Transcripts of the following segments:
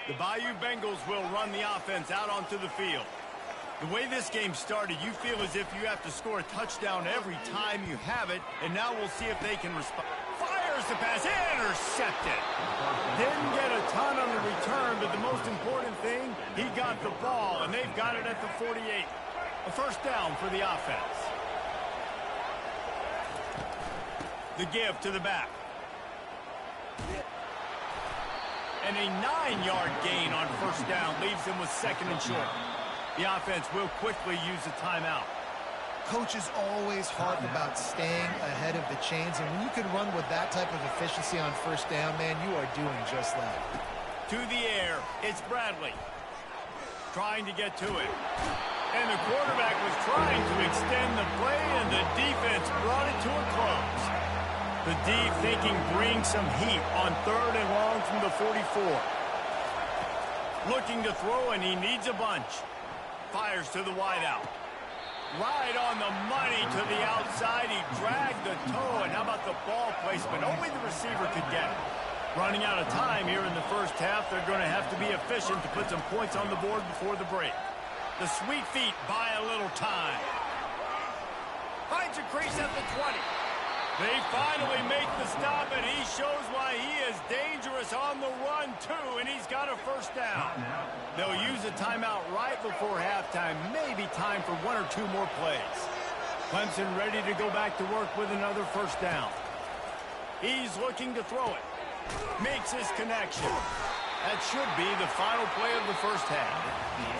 The Bayou Bengals will run the offense out onto the field. The way this game started, you feel as if you have to score a touchdown every time you have it, and now we'll see if they can respond. Fires the pass, intercepted. Didn't get a ton on the return, but the most important thing, he got the ball, and they've got it at the 48. A first down for the offense. The give to the back. And a 9-yard gain on first down leaves them with second and short. The offense will quickly use a timeout. Coaches always harp about staying ahead of the chains, and when you can run with that type of efficiency on first down, man, you are doing just that. To the air, it's Bradley. Trying to get to it. And the quarterback was trying to extend the play, and the defense brought it to a close. The D thinking bring some heat on third and long from the 44. Looking to throw, and he needs a bunch. Fires to the wideout. Right on the money to the outside. He dragged the toe, and how about the ball placement? Only the receiver could get it. Running out of time here in the first half. They're going to have to be efficient to put some points on the board before the break. The sweet feet buy a little time. Finds a crease at the 20. They finally make the stop, and he shows why he is dangerous on the run, too, and he's got a first down. They'll use a timeout right before halftime, maybe time for one or two more plays. Clemson ready to go back to work with another first down. He's looking to throw it. Makes his connection. That should be the final play of the first half.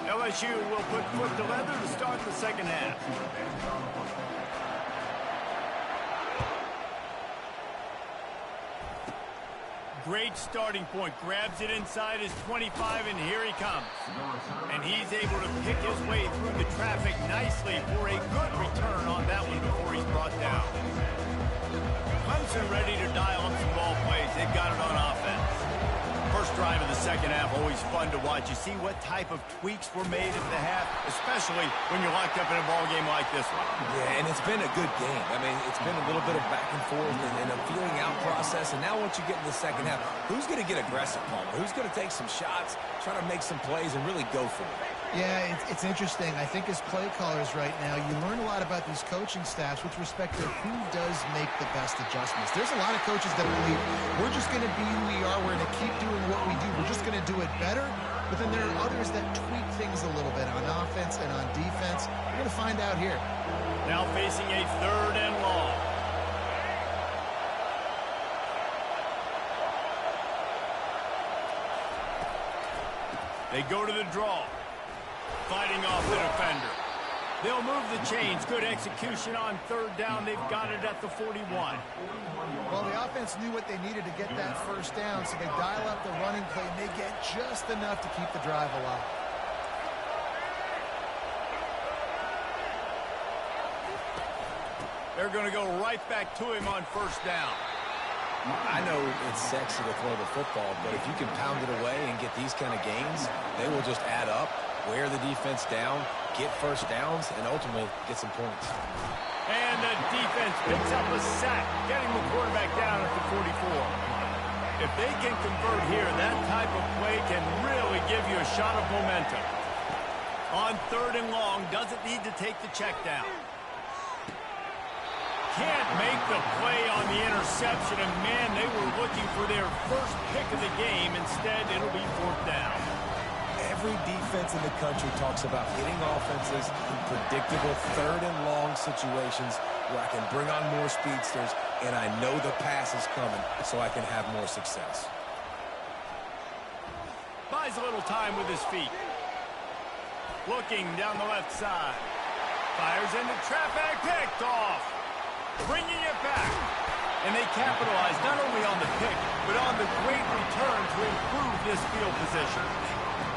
LSU will put foot to leather to start the second half. Great starting point. Grabs it inside his 25, and here he comes. And he's able to pick his way through the traffic nicely for a good return on that one before he's brought down. Clemson ready to dial up some ball plays. They've got it on offense. First drive of the second half, always fun to watch. You see what type of tweaks were made at the half, especially when you're locked up in a ball game like this one. Yeah, and it's been a good game. I mean, it's been a little bit of back and forth and a feeling out process. And now once you get in the second half, who's going to get aggressive, Palmer? Who's going to take some shots, try to make some plays, and really go for it? Yeah, it's interesting. I think as play callers right now, you learn a lot about these coaching staffs with respect to who does make the best adjustments. There's a lot of coaches that believe we're just going to be who we are. We're going to keep doing what we do. We're just going to do it better. But then there are others that tweak things a little bit on offense and on defense. We're going to find out here. Now facing a third and long. They go to the draw. Fighting off the defender. They'll move the chains. Good execution on third down. They've got it at the 41. Well, the offense knew what they needed to get that first down, so they dial up the running play, and they get just enough to keep the drive alive. They're going to go right back to him on first down. I know it's sexy to throw the football, but if you can pound it away and get these kind of gains, they will just add up, wear the defense down, get first downs, and ultimately get some points. And the defense picks up a sack, getting the quarterback down at the 44. If they can convert here, that type of play can really give you a shot of momentum. On third and long, doesn't need to take the check down. Can't make the play on the interception, and man, they were looking for their first pick of the game. Instead, it'll be fourth down. Every defense in the country talks about hitting offenses in predictable third and long situations where I can bring on more speedsters, and I know the pass is coming, so I can have more success. Buys a little time with his feet. Looking down the left side. Fires into traffic, picked off. Bringing it back. And they capitalize not only on the pick, but on the great return to improve this field position.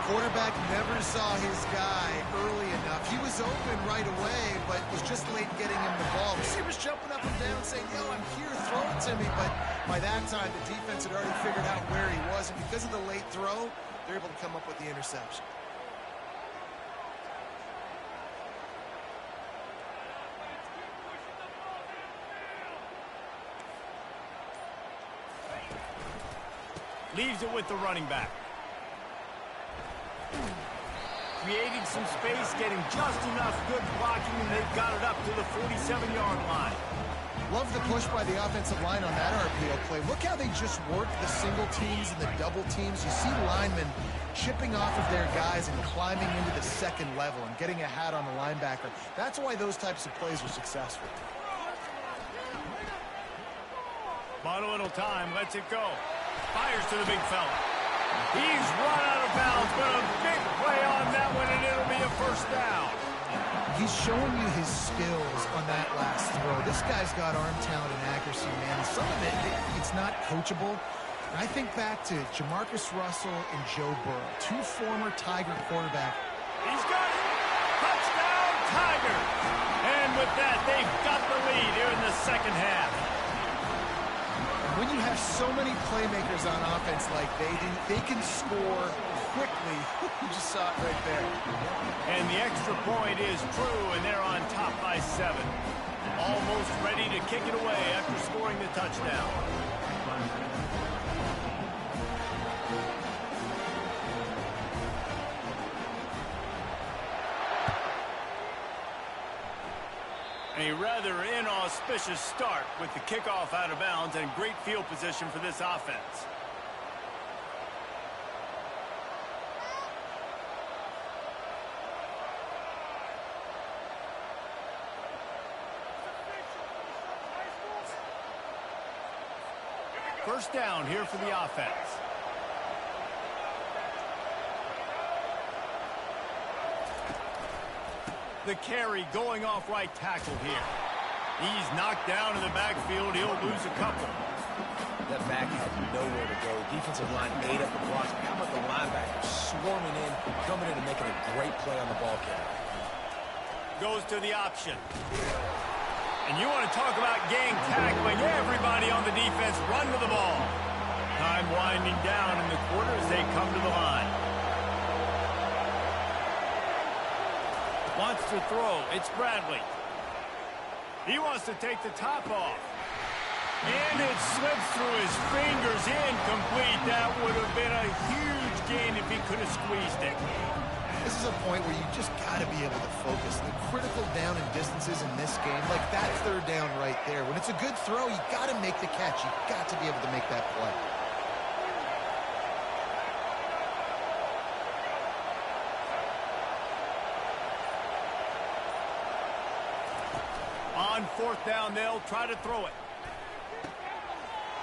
Quarterback never saw his guy early enough. He was open right away, but was just late getting him the ball. Receivers jumping up and down saying, yo, I'm here, throw it to me. But by that time, the defense had already figured out where he was. And because of the late throw, they're able to come up with the interception. Leaves it with the running back. Creating some space, getting just enough good blocking, and they've got it up to the 47-yard line. Love the push by the offensive line on that RPO play. Look how they just work the single teams and the double teams. You see linemen chipping off of their guys and climbing into the second level and getting a hat on the linebacker. That's why those types of plays are successful. Bought a little time, lets it go. Fires to the big fella. He's run out of bounds, but a big play on that one, and it'll be a first down. He's showing you his skills on that last throw. This guy's got arm talent and accuracy, man. Some of it's not coachable. And I think back to Jamarcus Russell and Joe Burrow, two former Tiger quarterbacks. He's got it. Touchdown, Tigers. And with that, they've got the lead here in the second half. When you have so many playmakers on offense like they do, they can score quickly. You just saw it right there. And the extra point is true, and they're on top by 7. Almost ready to kick it away after scoring the touchdown. A rather inauspicious start with the kickoff out of bounds and great field position for this offense. First down here for the offense. The carry going off right tackle here. He's knocked down in the backfield. He'll lose a couple. That back had nowhere to go. Defensive line ate up the blocks. How about the linebacker swarming in, coming in and making a great play on the ball carrier? Goes to the option. And you want to talk about gang tackling. Everybody on the defense run to the ball. Time winding down in the quarter as they come to the line. Wants to throw. It's Bradley. He wants to take the top off. And it slips through his fingers. Incomplete. That would have been a huge gain if he could have squeezed it. This is a point where you just got to be able to focus. The critical down and distances in this game, like that third down right there. When it's a good throw, you got to make the catch. You got to be able to make that play. On fourth down, they'll try to throw it.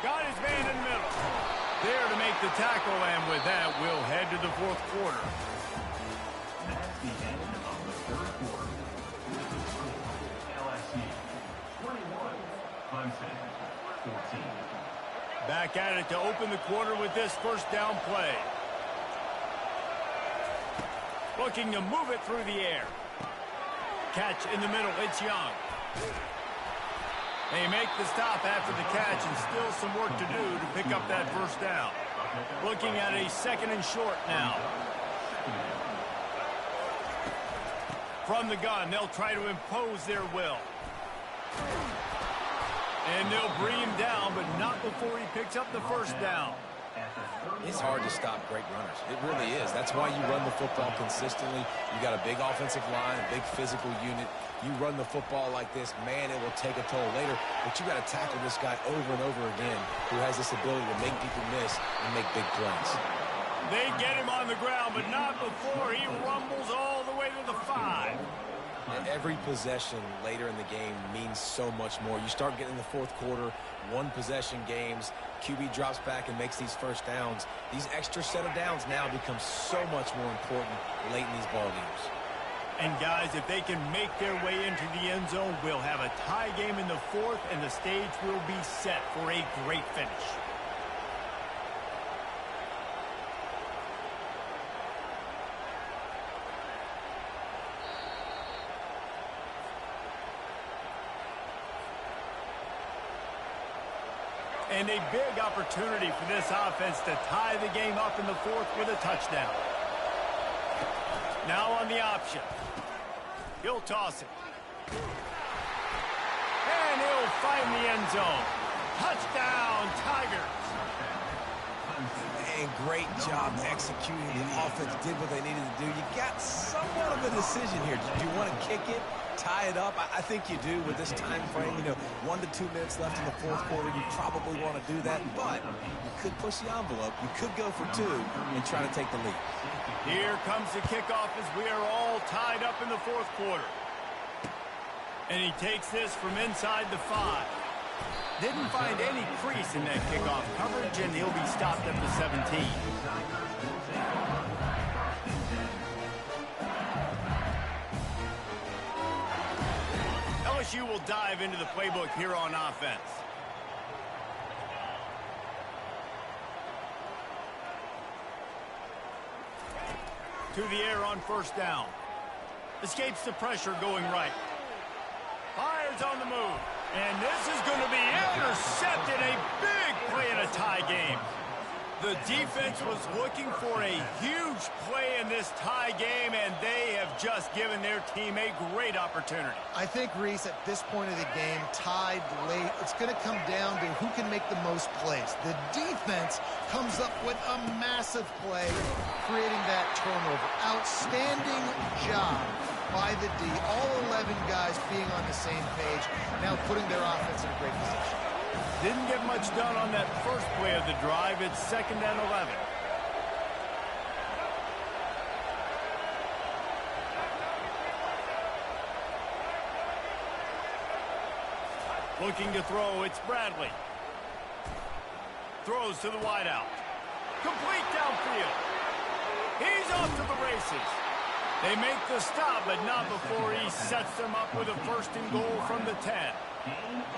Got his man in the middle. There to make the tackle, and with that, we'll head to the fourth quarter. That's the end of the third quarter. LSU 21, Clemson 14. Back at it to open the quarter with this first down play. Looking to move it through the air. Catch in the middle, it's Young. They make the stop after the catch, and still some work to do to pick up that first down. Looking at a second and short now. From the gun, they'll try to impose their will. And they'll bring him down, but not before he picks up the first down. It's hard to stop great runners. It really is. That's why you run the football consistently. You got a big offensive line, a big physical unit. You run the football like this, man, it will take a toll later. But you got to tackle this guy over and over again who has this ability to make people miss and make big plays. They get him on the ground, but not before he rumbles all the way to the 5. And every possession later in the game means so much more. You start getting in the fourth quarter, one-possession games, QB drops back and makes these first downs. These extra set of downs now become so much more important late in these ball games. And guys, if they can make their way into the end zone, we'll have a tie game in the fourth, and the stage will be set for a great finish. And a big opportunity for this offense to tie the game up in the fourth with a touchdown. Now on the option. He'll toss it. And he'll find the end zone. Touchdown, Tigers. And great job executing. The offense did what they needed to do. You got somewhat of a decision here. Do you want to kick it, tie it up? I think you do with this time frame. 1 to 2 minutes left in the fourth quarter. You probably want to do that, but you could push the envelope. You could go for 2 and try to take the lead. Here comes the kickoff as we are all tied up in the fourth quarter. And he takes this from inside the 5. Didn't find any crease in that kickoff coverage, and he'll be stopped at the 17. LSU will dive into the playbook here on offense. To the air on first down. Escapes the pressure going right. Fires on the move. And this is going to be intercepted. A big play in a tie game. The defense was looking for a huge play in this tie game, and they have just given their team a great opportunity. I think, Reese, at this point of the game, tied late, it's going to come down to who can make the most plays. The defense comes up with a massive play, creating that turnover. Outstanding job by the D. All 11 guys being on the same page, now putting their offense in a great position. Didn't get much done on that first play of the drive. It's 2nd and 11. Looking to throw, it's Bradley. Throws to the wideout. Complete downfield. He's off to the races. They make the stop, but not before he sets them up with a 1st and goal from the 10.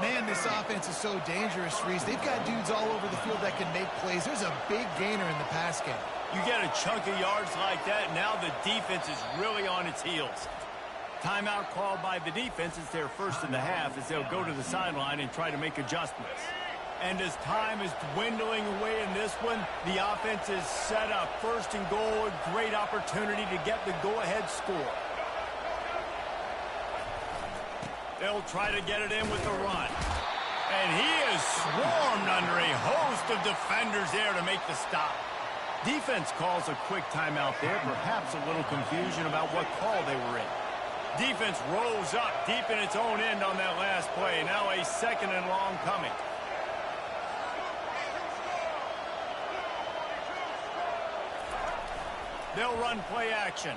Man, this offense is so dangerous, Reese. They've got dudes all over the field that can make plays. There's a big gainer in the pass game. You get a chunk of yards like that, now the defense is really on its heels. Timeout called by the defense. It's their first in the half as they'll go to the sideline and try to make adjustments. And as time is dwindling away in this one, the offense is set up. 1st and goal, a great opportunity to get the go-ahead score. They'll try to get it in with the run. And he is swarmed under a host of defenders there to make the stop. Defense calls a quick timeout there. Perhaps a little confusion about what call they were in. Defense rolls up deep in its own end on that last play. Now a 2nd and long coming. They'll run play action.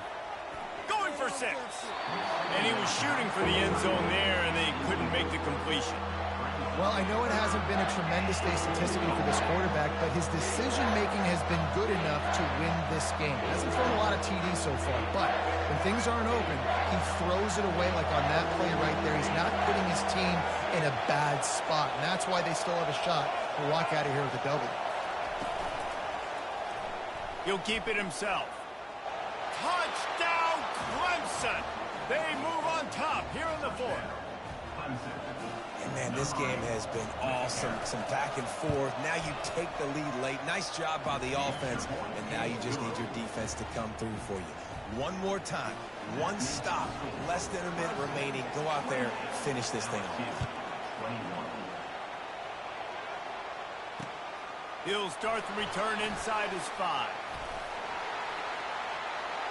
Going for 6. And he was shooting for the end zone there, and they couldn't make the completion. Well, I know it hasn't been a tremendous day statistically for this quarterback, but his decision-making has been good enough to win this game. Hasn't thrown a lot of TDs so far, but when things aren't open, he throws it away like on that play right there. He's not putting his team in a bad spot, and that's why they still have a shot to walk out of here with a W. He'll keep it himself. Touchdown, Clemson! They move on top here in the 4th. And man, this game has been awesome. Some back and forth. Now you take the lead late. Nice job by the offense. And now you just need your defense to come through for you. One more time. One stop. Less than a minute remaining. Go out there. Finish this thing off. He'll start the return inside his 5.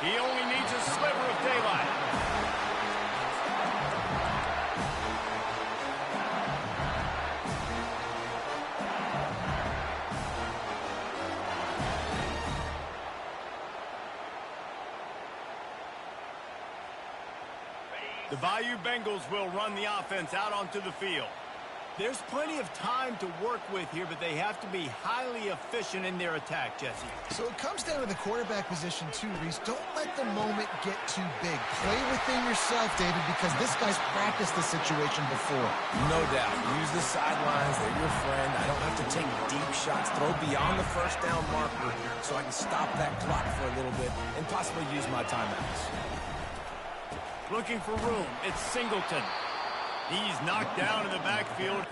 He only needs a sliver of daylight. The Bayou Bengals will run the offense out onto the field. There's plenty of time to work with here, but they have to be highly efficient in their attack, Jesse. So it comes down to the quarterback position too, Reese. Don't let the moment get too big. Play within yourself, David, because this guy's practiced the situation before. No doubt. Use the sidelines. They're your friend. I don't have to take deep shots. Throw beyond the 1st down marker so I can stop that clock for a little bit and possibly use my timeouts. Looking for room. It's Singleton. He's knocked down in the backfield.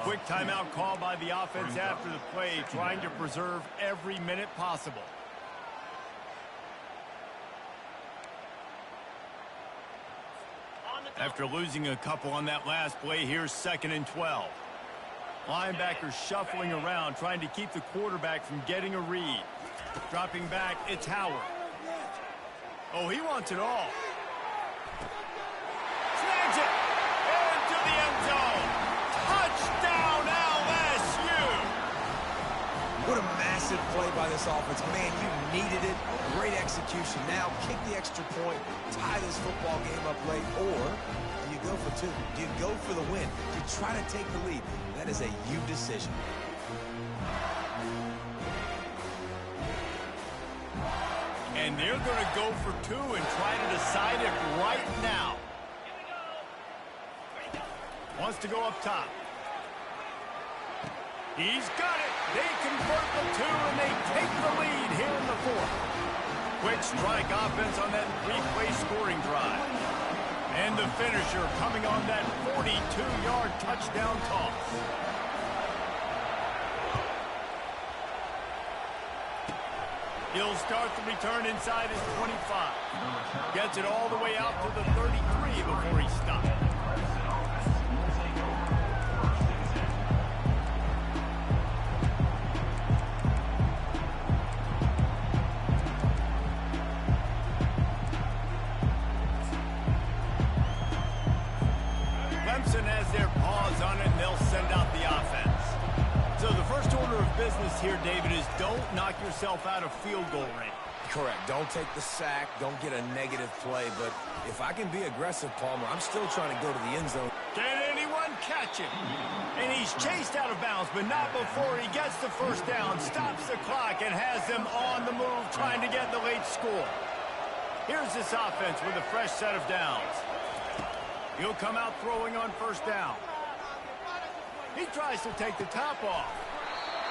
Quick timeout call by the offense after the play, trying to preserve every minute possible. After losing a couple on that last play, here's 2nd and 12. Linebackers shuffling around, trying to keep the quarterback from getting a read. Dropping back, it's Howard. Oh, he wants it all. Snags it! Into the end zone! Touchdown, LSU! What a massive play by this offense. Man, you needed it. Great execution. Now kick the extra point, tie this football game up late, or do you go for 2? Do you go for the win? Do you try to take the lead? That is a you decision. And they're going to go for 2 and try to decide it right now. Wants to go up top. He's got it. They convert the 2, and they take the lead here in the 4th. Quick strike offense on that 3-play scoring drive. And the finisher coming on that 42-yard touchdown toss. He'll start the return inside his 25. Gets it all the way out to the 33 before he stops. Has their paws on it, and they'll send out the offense. So the first order of business here, David, is don't knock yourself out of field goal range. Correct. Don't take the sack. Don't get a negative play. But if I can be aggressive, Palmer, I'm still trying to go to the end zone. Can anyone catch him? And he's chased out of bounds, but not before he gets the first down, stops the clock, and has them on the move trying to get the late score. Here's this offense with a fresh set of downs. He'll come out throwing on first down. He tries to take the top off.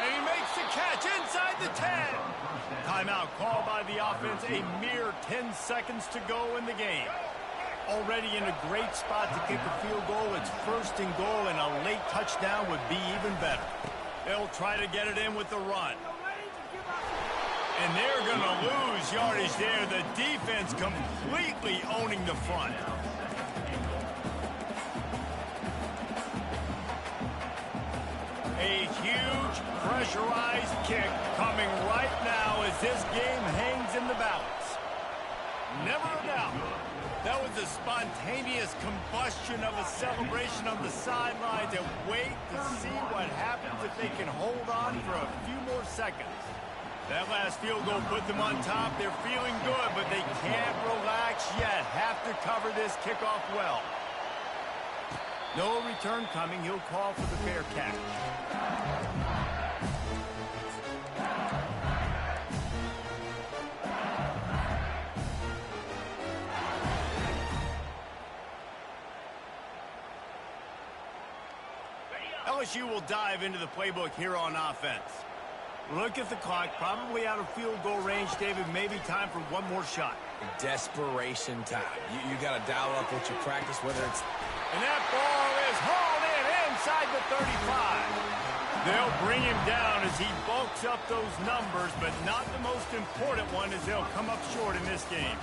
And he makes the catch inside the 10. Timeout called by the offense. A mere 10 seconds to go in the game. Already in a great spot to kick a field goal. It's 1st and goal, and a late touchdown would be even better. They'll try to get it in with the run. And they're going to lose yardage there. The defense completely owning the front. A huge pressurized kick coming right now as this game hangs in the balance. Never a doubt. That was a spontaneous combustion of a celebration on the sidelines, and wait to see what happens if they can hold on for a few more seconds. That last field goal put them on top. They're feeling good, but they can't relax yet. Have to cover this kickoff well. No return coming. He'll call for the fair catch. LSU will dive into the playbook here on offense. Look at the clock, probably out of field goal range, David. Maybe time for one more shot. Desperation time. You got to dial up what you practice, whether it's... And that ball is hauled in inside the 35. They'll bring him down as he bulks up those numbers, but not the most important one as they'll come up short in this game.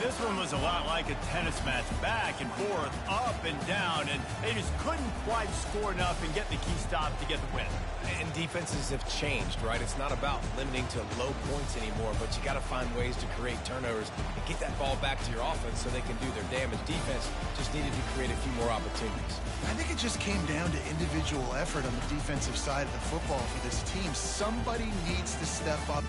This one was a lot like a tennis match, back and forth, up and down, and they just couldn't quite score enough and get the key stop to get the win. And defenses have changed, right? It's not about limiting to low points anymore, but you got to find ways to create turnovers and get that ball back to your offense so they can do their damage. Defense just needed to create a few more opportunities. I think it just came down to individual effort on the defensive side of the football for this team. Somebody needs to step up.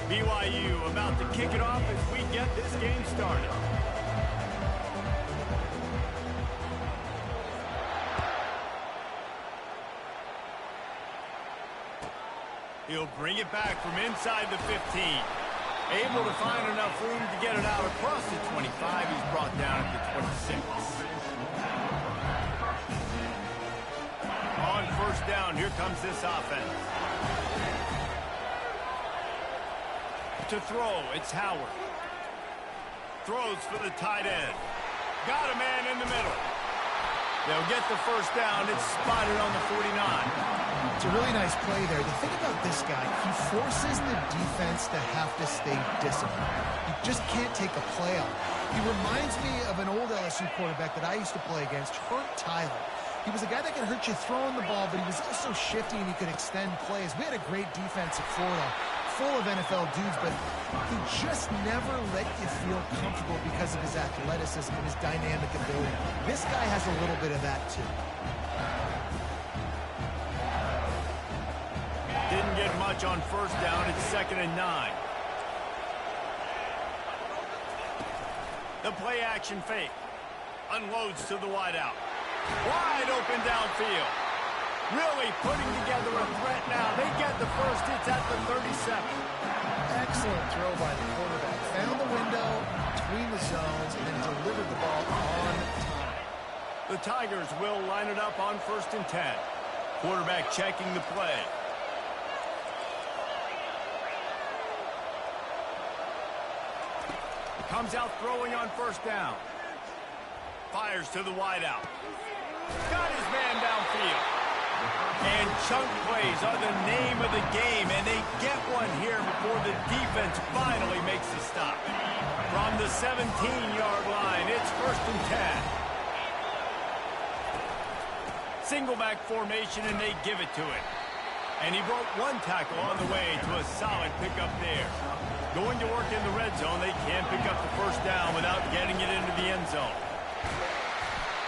BYU about to kick it off as we get this game started. He'll bring it back from inside the 15. Able to find enough room to get it out across the 25. He's brought down at the 26. On first down, here comes this offense. To throw, it's Howard. Throws for the tight end. Got a man in the middle. They'll get the first down. It's spotted on the 49. It's a really nice play there. The thing about this guy, he forces the defense to have to stay disciplined. You just can't take a play on. He reminds me of an old LSU quarterback that I used to play against, Herb Tyler. He was a guy that could hurt you throwing the ball, but he was also shifty and he could extend plays. We had a great defense at Florida, full of NFL dudes, but he just never let you feel comfortable because of his athleticism and his dynamic ability. This guy has a little bit of that too. Didn't get much on first down. It's 2nd and 9. The play action fake. Unloads to the wideout. Wide open downfield. Really putting together a threat now. They get the first. It's at the 37. Excellent throw by the quarterback. Found the window between the zones and then delivered the ball on time. The Tigers will line it up on 1st and 10. Quarterback checking the play. Comes out throwing on first down. Fires to the wideout. Got his man downfield. And chunk plays are the name of the game, and they get one here before the defense finally makes the stop. From the 17-yard line, it's 1st and 10. Single back formation, and they give it to it. And he broke one tackle on the way to a solid pickup there. Going to work in the red zone, they can't pick up the first down without getting it into the end zone.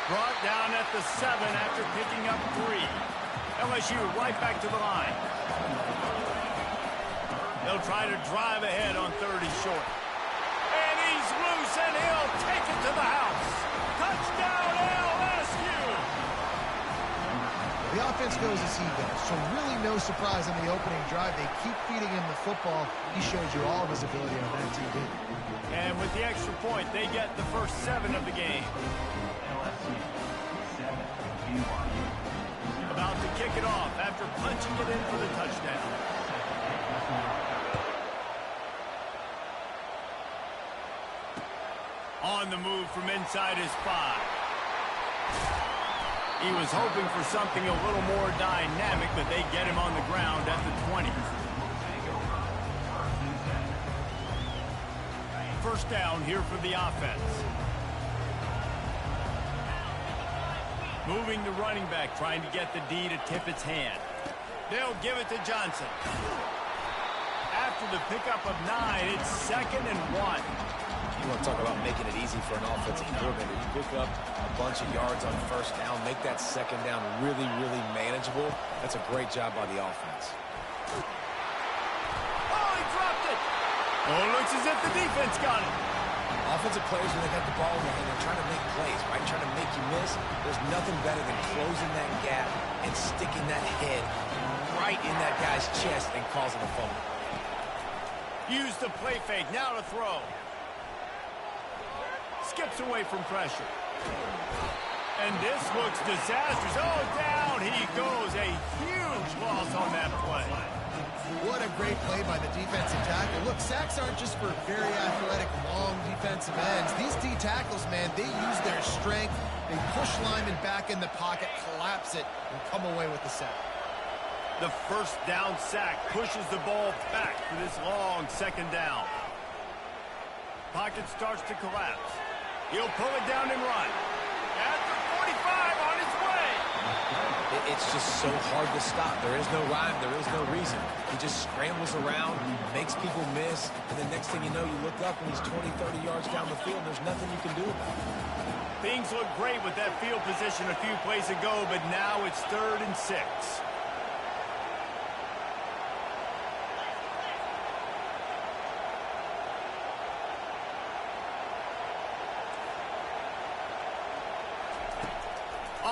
Brought down at the 7 after picking up 3. LSU right back to the line. They'll try to drive ahead on 3rd and short. And he's loose, and he'll take it to the house. Touchdown, LSU! The offense goes as he goes, so really no surprise on the opening drive. They keep feeding him the football. He shows you all of his ability on that TV. And with the extra point, they get the first 7 of the game. LSU 7, BYU. About to kick it off after punching it in for the touchdown. On the move from inside his 5. He was hoping for something a little more dynamic, but they get him on the ground at the 20. First down here for the offense. Moving the running back, trying to get the D to tip its hand. They'll give it to Johnson. After the pickup of 9, it's 2nd and 1. You want to talk about making it easy for an offensive coordinator. You pick up a bunch of yards on first down, make that second down really, really manageable. That's a great job by the offense. Oh, he dropped it. Oh, it looks as if the defense got it. Offensive players, when they got the ball in their hand, they're trying to make plays, right? Trying to make you miss. There's nothing better than closing that gap and sticking that head right in that guy's chest and causing a fumble. Use the play fake. Now to throw. Skips away from pressure. And this looks disastrous. Oh, down he goes. A huge loss on that play. What a great play by the defensive tackle. Look, sacks aren't just for very athletic, long defensive ends. These D tackles, man, they use their strength. They push linemen back in the pocket, collapse it, and come away with the sack. The first down sack pushes the ball back for this long 2nd down. Pocket starts to collapse. He'll pull it down and run. At the 45 on his way. It's just so hard to stop. There is no rhyme. There is no reason. He just scrambles around, makes people miss, and the next thing you know, you look up and he's 20, 30 yards down the field. There's nothing you can do about it. Things look great with that field position a few plays ago, but now it's 3rd and 6.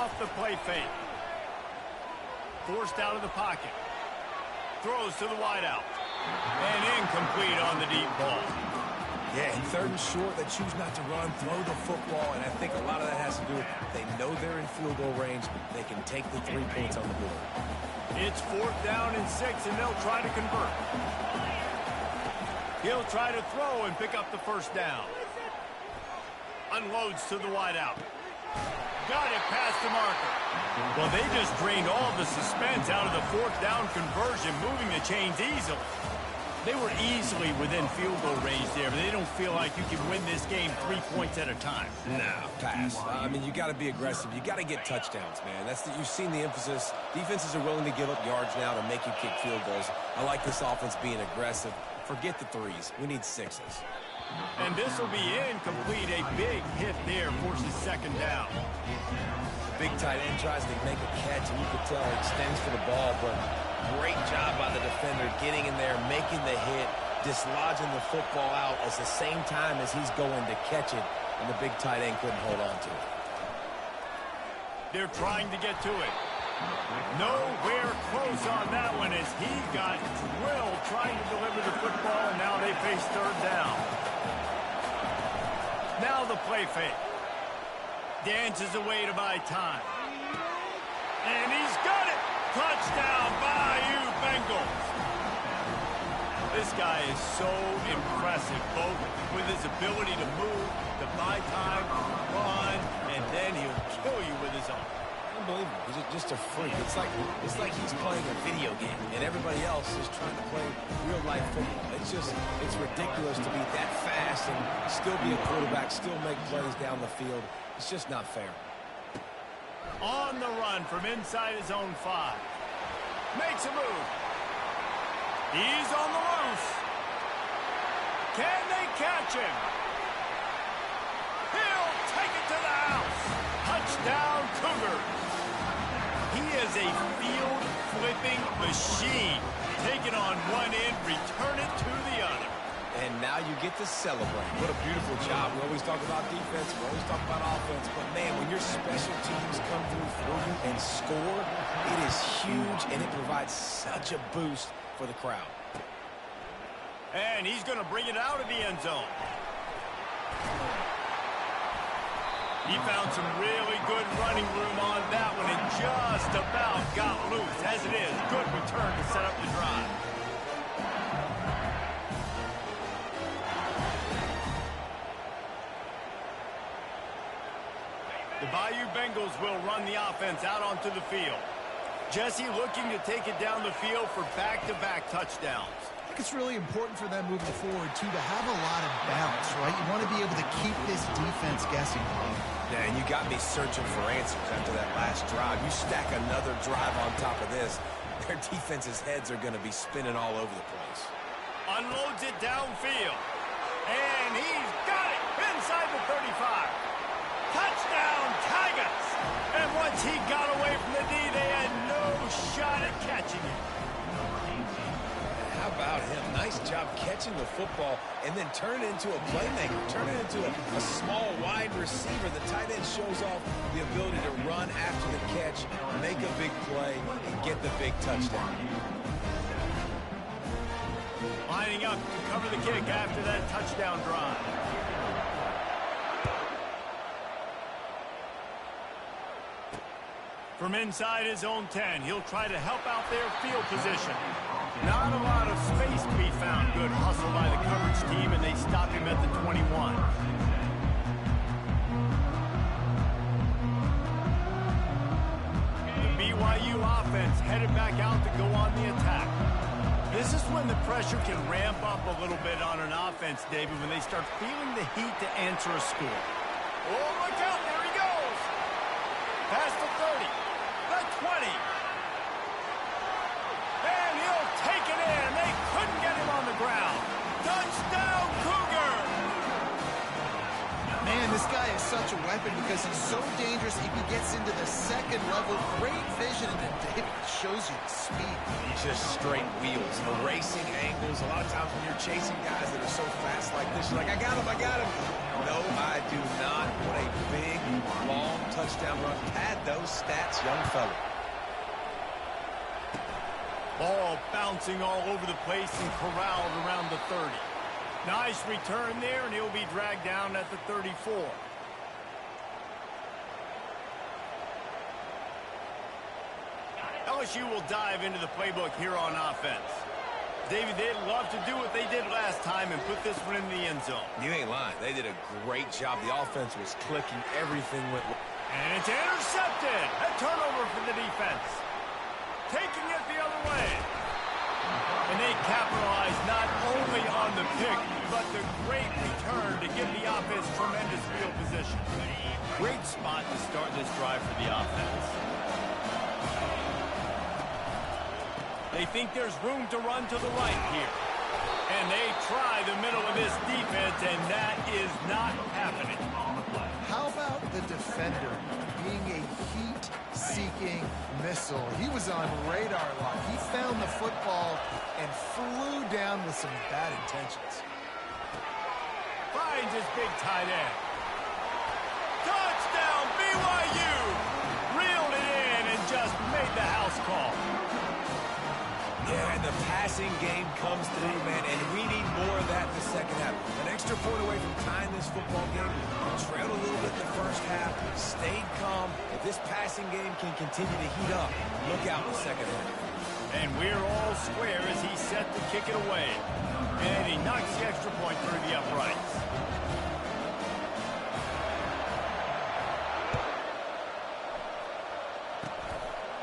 off the play fake. Forced out of the pocket. Throws to the wideout. And incomplete on the deep ball. Yeah, and third and short, they choose not to run, throw the football, and I think a lot of that has to do with they know they're in field goal range. They can take the 3 points on the board. It's 4th down and 6, and they'll try to convert. He'll try to throw and pick up the first down. Unloads to the wideout. Got it past the marker. Well, they just drained all the suspense out of the 4th down conversion, moving the chains easily. They were easily within field goal range there, but they don't feel like you can win this game 3 points at a time. Nah, pass. I mean, you got to be aggressive. You got to get touchdowns, man. You've seen the emphasis. Defenses are willing to give up yards now to make you kick field goals. I like this offense being aggressive. Forget the 3s. We need 6s. And this will be incomplete. A big hit there forces 2nd down. Big tight end tries to make a catch, and you can tell he extends for the ball, but great job by the defender getting in there, making the hit, dislodging the football out at the same time as he's going to catch it, and the big tight end couldn't hold on to it. They're trying to get to it. Nowhere close on that one as he got drilled trying to deliver the football, and now they face 3rd down. Now the play fake. Dances away to buy time. And he's got it! Touchdown, Bayou Bengals! This guy is so impressive, both with his ability to move, to buy time, run, and then he'll kill you with his arm. Unbelievable. He's just a freak. It's like he's playing a video game, and everybody else is trying to play real-life football. It's ridiculous to be that fast and still be a quarterback, still make plays down the field. It's just not fair. On the run from inside his own 5. Makes a move. He's on the loose. Can they catch him? He'll take it to the house. Touchdown, Cougars. He is a field-flipping machine. Take it on one end, return it to the other. And now you get to celebrate. What a beautiful job. We always talk about defense. We always talk about offense. But, man, when your special teams come through for you and score, it is huge, and it provides such a boost for the crowd. And he's going to bring it out of the end zone. He found some really good running room on that one and just about got loose. As it is, good return to set up the drive. The Bayou Bengals will run the offense out onto the field. Jesse looking to take it down the field for back-to-back touchdowns. I think it's really important for them moving forward, too, to have a lot of balance, right? You want to be able to keep this defense guessing. Yeah, and you got me searching for answers after that last drive. You stack another drive on top of this, their defense's heads are going to be spinning all over the place. Unloads it downfield. And he's got it inside the 35. Touchdown, Tigers! And once he got away from the D, they had no shot at catching it. How about him? Nice job catching the football and then turn it into a playmaker, turn it into a small wide receiver. The tight end shows off the ability to run after the catch, make a big play, and get the big touchdown. Lining up to cover the kick after that touchdown drive. From inside his own 10, he'll try to help out their field position. Not a lot of space to be found. Good hustle by the coverage team, and they stop him at the 21. The BYU offense headed back out to go on the attack. This is when the pressure can ramp up a little bit on an offense, David, when they start feeling the heat to answer a score. Oh, look out, there he goes. Past the 30, the 20. And he'll take it in. They couldn't get him on the ground. Touchdown, Cougar! Man, this guy is such such a weapon because he's so dangerous if he gets into the second level. Great vision, and then David shows you the speed. Just straight wheels, erasing angles. A lot of times when you're chasing guys that are so fast like this, you're like, I got him, I got him. No, I do not. What a big, long touchdown run. Pad those stats, young fella. Ball bouncing all over the place and corralled around the 30. Nice return there, and he'll be dragged down at the 34. LSU will dive into the playbook here on offense. David, they'd love to do what they did last time and put this one in the end zone. You ain't lying. They did a great job. The offense was clicking. Everything went well. And it's intercepted. A turnover for the defense. Taking it the other way. And they capitalize not only on the pick, but the great return to give the offense tremendous field position. Great spot to start this drive for the offense. They think there's room to run to the right here. And they try the middle of this defense, and that is not happening. How about the defender being a heat-seeking missile? He was on radar lock. He found the football and flew down with some bad intentions. Finds his big tight end. Touchdown, BYU! Reeled it in and just made the house call. Yeah, and the passing game comes through, man, and we need more of that in the second half. An extra point away from tying this football game. We trailed a little bit in the first half, stayed calm. If this passing game can continue to heat up, look out in the second half. And we're all square as he's set to kick it away. And he knocks the extra point through the uprights.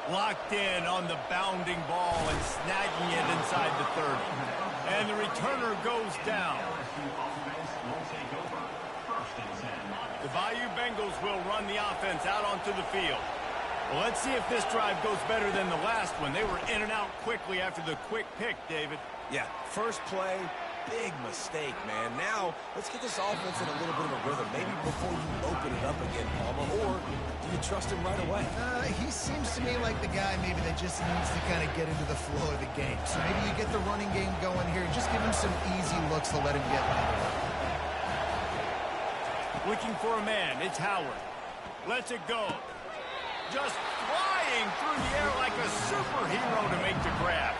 Locked in on the bounding ball and snagging it inside the 30. And the returner goes down. The Bayou Bengals will run the offense out onto the field. Well, let's see if this drive goes better than the last one. They were in and out quickly after the quick pick, David. Yeah, first play, big mistake, man. Now, let's get this offense in a little bit of a rhythm. Maybe before you open it up again, Palmer, or do you trust him right away? He seems to me like the guy maybe that just needs to kind of get into the flow of the game. So maybe you get the running game going here. Just give him some easy looks to let him get better. Looking for a man. It's Howard. Lets it go. Just flying through the air like a superhero to make the grab.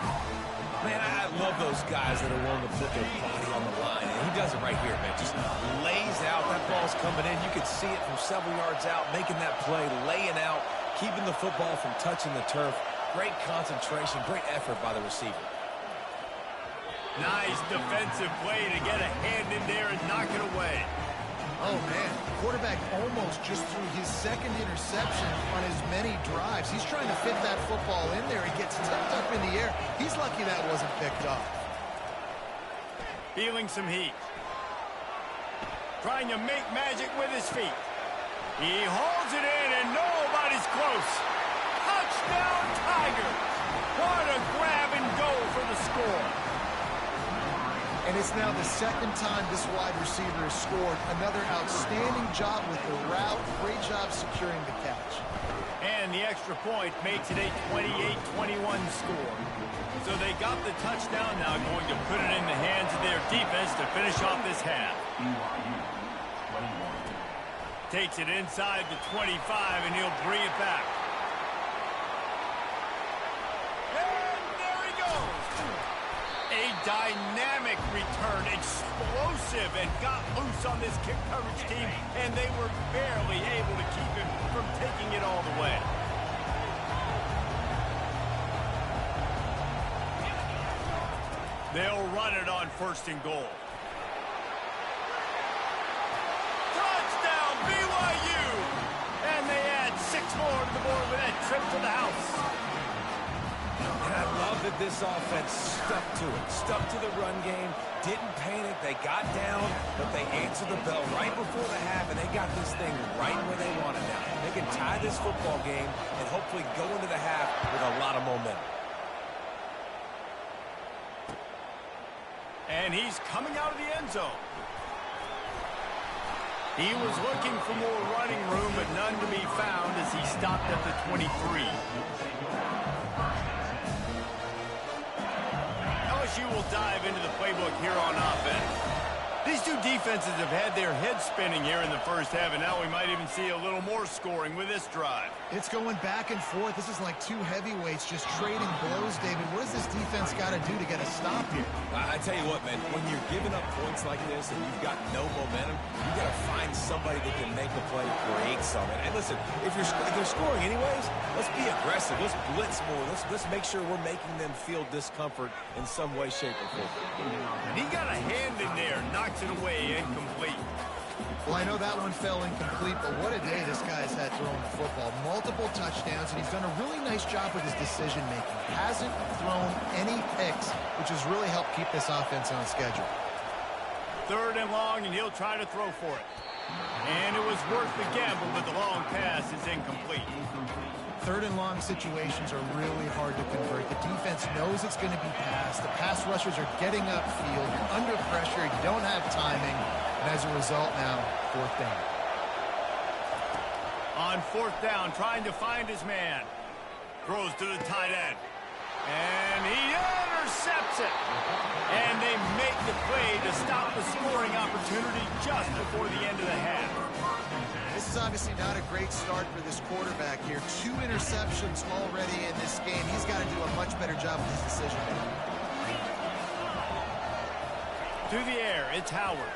Man, I love those guys that are willing to put their body on the line. And he does it right here, man. Just lays out. That ball's coming in. You can see it from several yards out, making that play, laying out, keeping the football from touching the turf. Great concentration, great effort by the receiver. Nice defensive play to get a hand in there and knock it away. Oh, man. Quarterback almost just threw his second interception on as many drives. He's trying to fit that football in there. It gets tipped up in the air. He's lucky that wasn't picked up. Feeling some heat. Trying to make magic with his feet. He holds it in, and nobody's close. Touchdown, Tigers! What a grab and go for the score. And it's now the second time this wide receiver has scored. Another outstanding job with the route. Great job securing the catch. And the extra point makes it a 28-21 score. So they got the touchdown, now going to put it in the hands of their defense to finish off this half. Takes it inside the 25, and he'll bring it back. Dynamic return, explosive, and got loose on this kick coverage team, and they were barely able to keep him from taking it all the way. They'll run it on first and goal. Touchdown, BYU! And they add 6 more to the board with that trip to the house. And I love that this offense stuck to it, stuck to the run game, didn't panic, they got down, but they answered the bell right before the half, and they got this thing right where they want it now. They can tie this football game and hopefully go into the half with a lot of momentum. And he's coming out of the end zone. He was looking for more running room, but none to be found as he stopped at the 23. LSU will dive into the playbook here on offense. These two defenses have had their heads spinning here in the first half, and now we might even see a little more scoring with this drive. It's going back and forth. This is like two heavyweights just trading blows, David. What does this defense got to do to get a stop here? I tell you what, man, when you're giving up points like this and you've got no momentum, you got to find somebody that can make a play, create something. And listen, if they're scoring anyways, let's be aggressive. Let's blitz more. Let's make sure we're making them feel discomfort in some way, shape, or form. And he got a hand in there, knocks it away, incomplete. Well, I know that one fell incomplete, but what a day this guy's had throwing the football. Multiple touchdowns, and he's done a really nice job with his decision-making. Hasn't thrown any picks, which has really helped keep this offense on schedule. 3rd and long, and he'll try to throw for it. And it was worth the gamble, but the long pass is incomplete. 3rd and long situations are really hard to convert. The defense knows it's going to be passed. The pass rushers are getting upfield. You're under pressure. You don't have timing. And as a result now, 4th down. On 4th down, trying to find his man. Throws to the tight end. And he intercepts it. And they make the play to stop the scoring opportunity just before the end of the half. This is obviously not a great start for this quarterback here. 2 interceptions already in this game. He's got to do a much better job with his decision-making. To the air, it's Howard.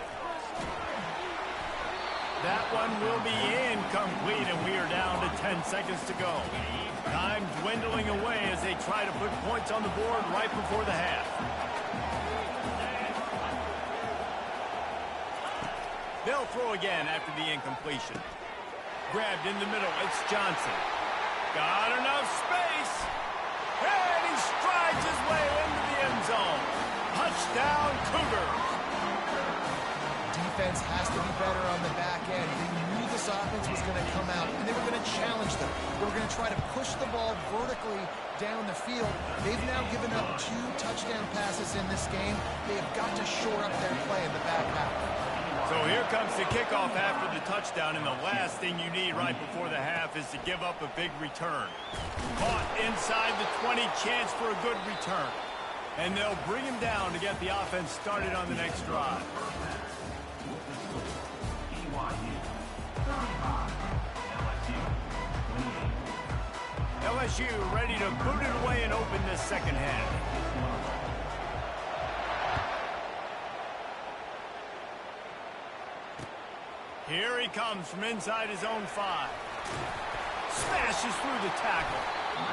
That one will be incomplete, and we are down to 10 seconds to go. Time dwindling away as they try to put points on the board right before the half. They'll throw again after the incompletion. Grabbed in the middle, it's Johnson. Got enough space. And he strides his way into the end zone. Touchdown, Cougars. Defense has to be better on the back end. They knew this offense was going to come out, and they were going to challenge them. They were going to try to push the ball vertically down the field. They've now given up 2 touchdown passes in this game. They have got to shore up their play in the back half. So here comes the kickoff after the touchdown, and the last thing you need right before the half is to give up a big return. Caught inside the 20, chance for a good return. And they'll bring him down to get the offense started on the next drive. LSU ready to boot it away and open this second half. Here he comes from inside his own 5. Smashes through the tackle.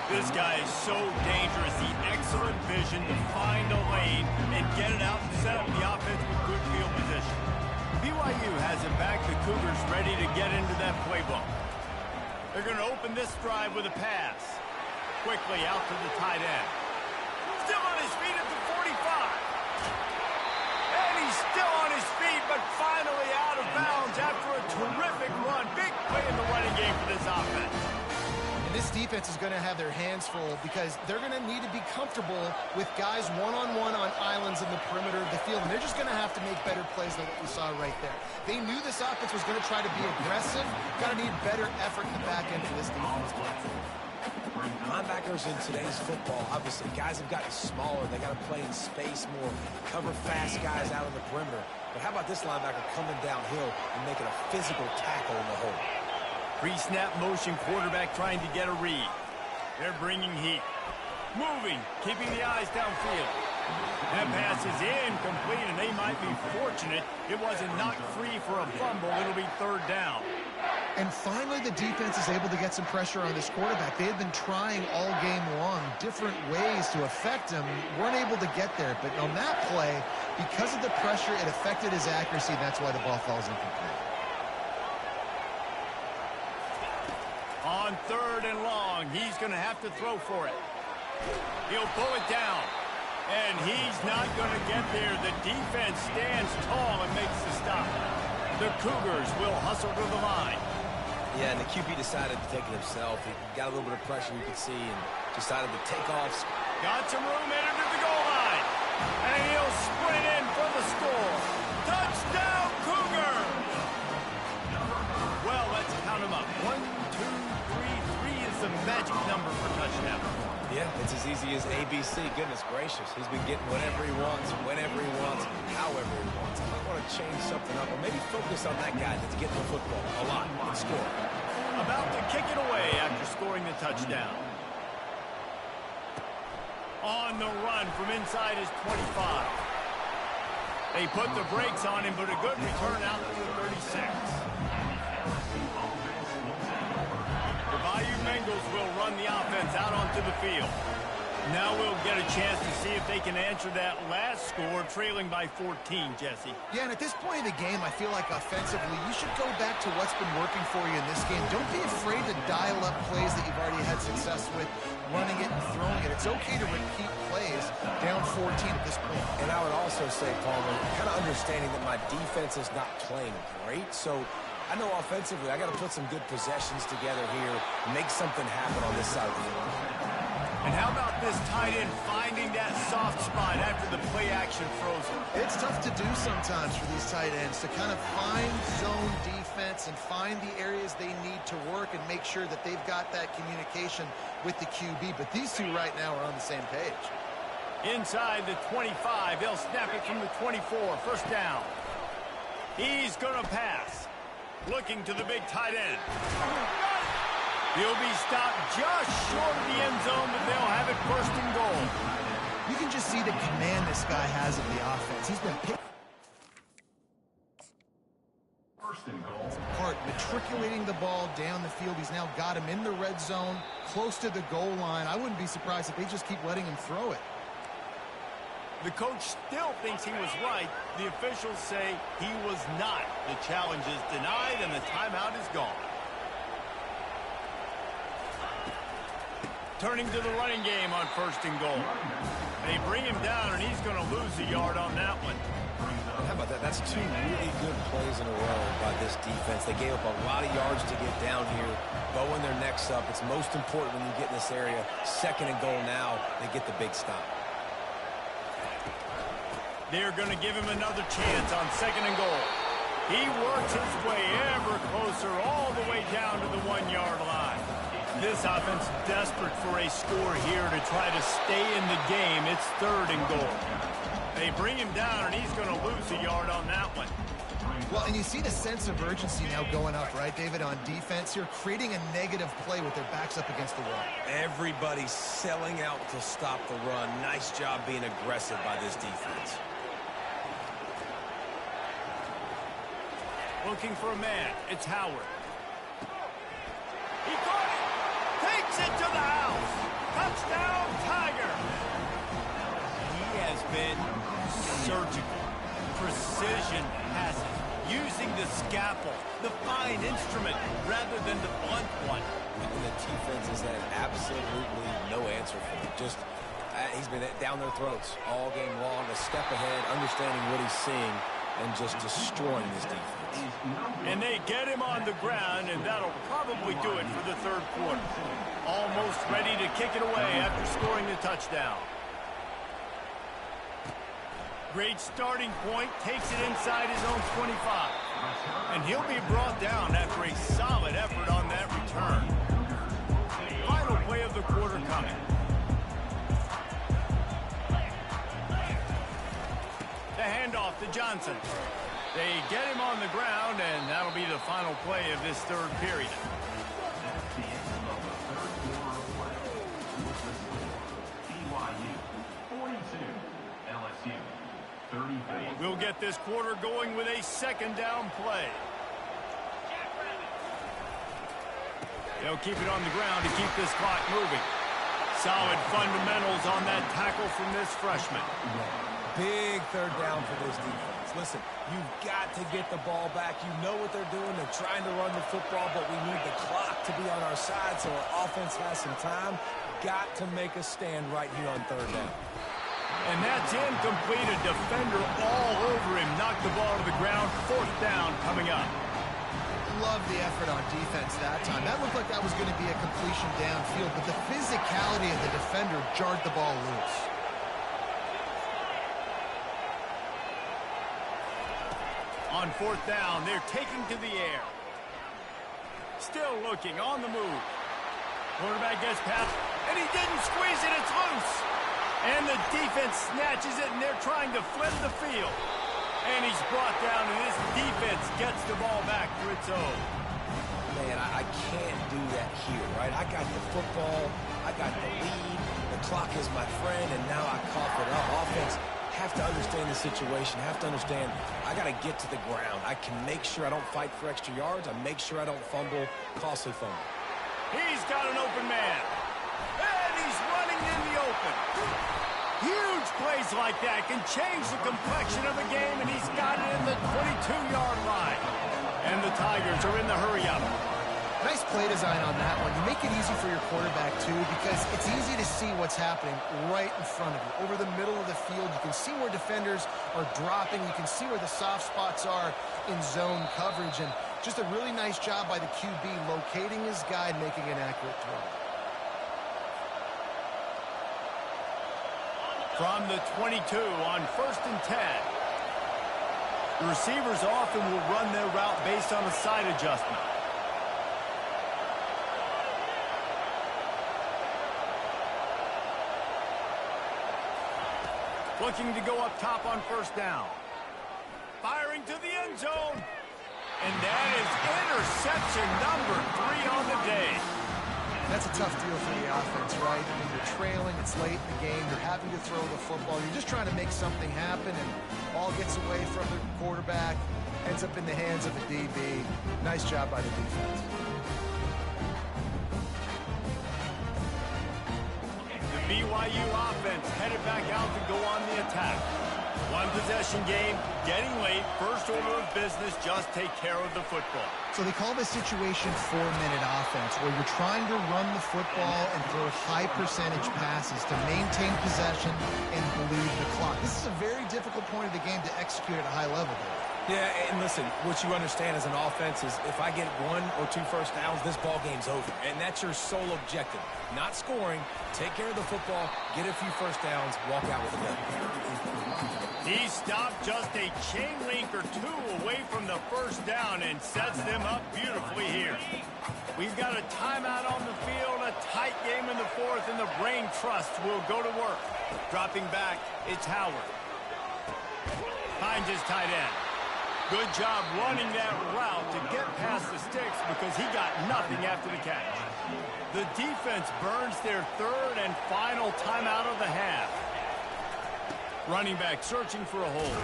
This guy is so dangerous. The excellent vision to find a lane and get it out and set up the offense with good field position. BYU has it back. The Cougars ready to get into that playbook. They're going to open this drive with a pass. Quickly out to the tight end. Still on his feet at the 45. And he's still on his feet, but finally out of bounds after a terrific run. Big play in the running game for this offense. And this defense is going to have their hands full because they're going to need to be comfortable with guys one-on-one on islands in the perimeter of the field. And they're just going to have to make better plays than what we saw right there. They knew this offense was going to try to be aggressive. Got to need better effort in the back end for this defense. Linebackers in today's football, obviously, guys have gotten smaller. They got to play in space more, cover fast guys out of the perimeter. But how about this linebacker coming downhill and making a physical tackle in the hole? Pre-snap motion quarterback trying to get a read. They're bringing heat. Moving, keeping the eyes downfield. That pass is incomplete, and they might be fortunate it wasn't knocked free for a fumble. It'll be 3rd down. And finally, the defense is able to get some pressure on this quarterback. They had been trying all game long different ways to affect him. Weren't able to get there. But on that play, because of the pressure, it affected his accuracy. That's why the ball falls incomplete. On 3rd and long, he's going to have to throw for it. He'll pull it down. And he's not going to get there. The defense stands tall and makes the stop. The Cougars will hustle to the line. Yeah, and the QB decided to take it himself. He got a little bit of pressure, you could see, and decided to take off. Got some room, entered to the goal line. And he'll sprint in for the score. Touchdown, Cougars! easy as ABC. Goodness gracious. He's been getting whatever he wants, whenever he wants, however he wants. I might want to change something up or maybe focus on that guy that's getting the football a lot and score. About to kick it away after scoring the touchdown. On the run from inside his 25. They put the brakes on him, but a good return out to the 36. The Bayou Bengals will run the offense out onto the field. Now we'll get a chance to see if they can answer that last score, trailing by 14, Jesse. Yeah, and at this point of the game, I feel like offensively, you should go back to what's been working for you in this game. Don't be afraid to dial up plays that you've already had success with, running it and throwing it. It's okay to repeat plays down 14 at this point. And I would also say, Palmer, kind of understanding that my defense is not playing great, so I know offensively I got to put some good possessions together here, make something happen on this side of the field. And how about this tight end finding that soft spot after the play action frozen? It's tough to do sometimes for these tight ends to kind of find zone defense and find the areas they need to work and make sure that they've got that communication with the QB. But these two right now are on the same page. Inside the 25, they'll snap it from the 24, first down. He's going to pass. Looking to the big tight end. He'll be stopped just short of the end zone, but they'll have it first and goal. You can just see the command this guy has of the offense. He's been picked apart, matriculating the ball down the field. He's now got him in the red zone, close to the goal line. I wouldn't be surprised if they just keep letting him throw it. The coach still thinks he was right. The officials say he was not. The challenge is denied, and the timeout is gone. Turning to the running game on first and goal. They bring him down, and he's going to lose a yard on that one. How about that? That's two really good plays in a row by this defense. They gave up a lot of yards to get down here, bowing their necks up. It's most important when you get in this area. Second and goal now, they get the big stop. They're going to give him another chance on second and goal. He works his way ever closer all the way down to the 1-yard line. This offense desperate for a score here to try to stay in the game. It's third and goal. They bring him down, and he's going to lose a yard on that one. Well, and you see the sense of urgency now going up, right, David, on defense here, creating a negative play with their backs up against the wall. Everybody's selling out to stop the run. Nice job being aggressive by this defense. Looking for a man. It's Howard. He caught it. Takes it to the house. Touchdown, Tiger. He has been surgical. Precision passes. Using the scalpel, the fine instrument, rather than the blunt one. And the defense has had absolutely no answer for him. Just, he's been down their throats all game long, a step ahead, understanding what he's seeing, and just destroying this defense. And they get him on the ground, and that'll probably do it for the third quarter. Almost ready to kick it away after scoring the touchdown. Great starting point, takes it inside his own 25. And he'll be brought down after a solid effort on that return. Final play of the quarter coming. The handoff to Johnson. They get him on the ground, and that'll be the final play of this third period. We'll get this quarter going with a second down play. They'll keep it on the ground to keep this clock moving. Solid fundamentals on that tackle from this freshman. Big third down for this defense. Listen, you've got to get the ball back. You know what they're doing. They're trying to run the football, but we need the clock to be on our side so our offense has some time. Got to make a stand right here on third down. And that's incomplete. A defender all over him. Knocked the ball to the ground. Fourth down coming up. Love the effort on defense that time. That looked like that was going to be a completion downfield, but the physicality of the defender jarred the ball loose. On fourth down, they're taking to the air. Still looking on the move. Quarterback gets past. And he didn't squeeze it. It's loose. And the defense snatches it, and they're trying to flip the field. And he's brought down, and this defense gets the ball back for its own. Man, I can't do that here, right? I got the football. I got the lead. The clock is my friend, and now I cough it up. Offense have to understand the situation, have to understand I got to get to the ground. I can make sure I don't fight for extra yards. I make sure I don't fumble, costly fumble. He's got an open man. And he's running in the open. Huge plays like that can change the complexion of a game, and he's got it in the 22-yard line. And the Tigers are in the hurry-up. Nice play design on that one. You make it easy for your quarterback, too, because it's easy to see what's happening right in front of you. Over the middle of the field, you can see where defenders are dropping. You can see where the soft spots are in zone coverage. And just a really nice job by the QB locating his guy and making an accurate throw. From the 22 on 1st and 10. The receivers often will run their route based on a side adjustment. Looking to go up top on 1st down. Firing to the end zone. And that is interception number 3 on the day. That's a tough deal for the offense, right? I mean, you're trailing, it's late in the game, you're having to throw the football, you're just trying to make something happen, and ball gets away from the quarterback, ends up in the hands of the DB. Nice job by the defense. The BYU offense headed back out to go on the attack. One possession game, getting late, first order of business, just take care of the football. So they call this situation 4-minute offense, where you're trying to run the football and throw high percentage passes to maintain possession and bleed the clock. This is a very difficult point of the game to execute at a high level, Dave. Yeah, and listen, what you understand as an offense is if I get 1 or 2 first downs, this ball game's over. And that's your sole objective. Not scoring, take care of the football, get a few first downs, walk out with a win. He stopped just a chain link or 2 away from the first down and sets them up beautifully here. We've got a timeout on the field, a tight game in the 4th, and the brain trust will go to work. Dropping back, it's Howard. Finds his tight end. Good job running that route to get past the sticks because he got nothing after the catch. The defense burns their 3rd and final timeout of the half. Running back searching for a hole.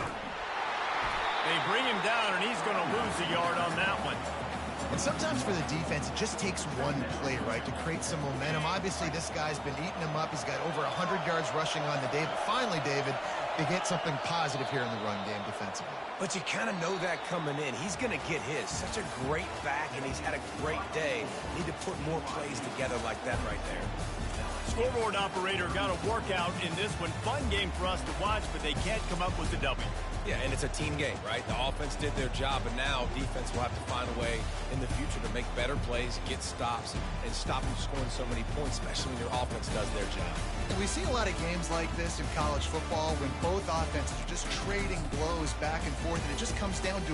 They bring him down, and he's going to lose a yard on that one. And sometimes for the defense, it just takes one play, right, to create some momentum. Obviously, this guy's been eating him up. He's got over 100 yards rushing on the day. But finally, David, they get something positive here in the run game defensively. But you kind of know that coming in. He's going to get his. Such a great back, and he's had a great day. Need to put more plays together like that right there. Scoreboard operator got a workout in this one. Fun game for us to watch, but they can't come up with the W. Yeah, and it's a team game, right? The offense did their job, and now defense will have to find a way in the future to make better plays, get stops, and stop them scoring so many points, especially when your offense does their job. And we see a lot of games like this in college football when both offenses are just trading blows back and forth, and it just comes down to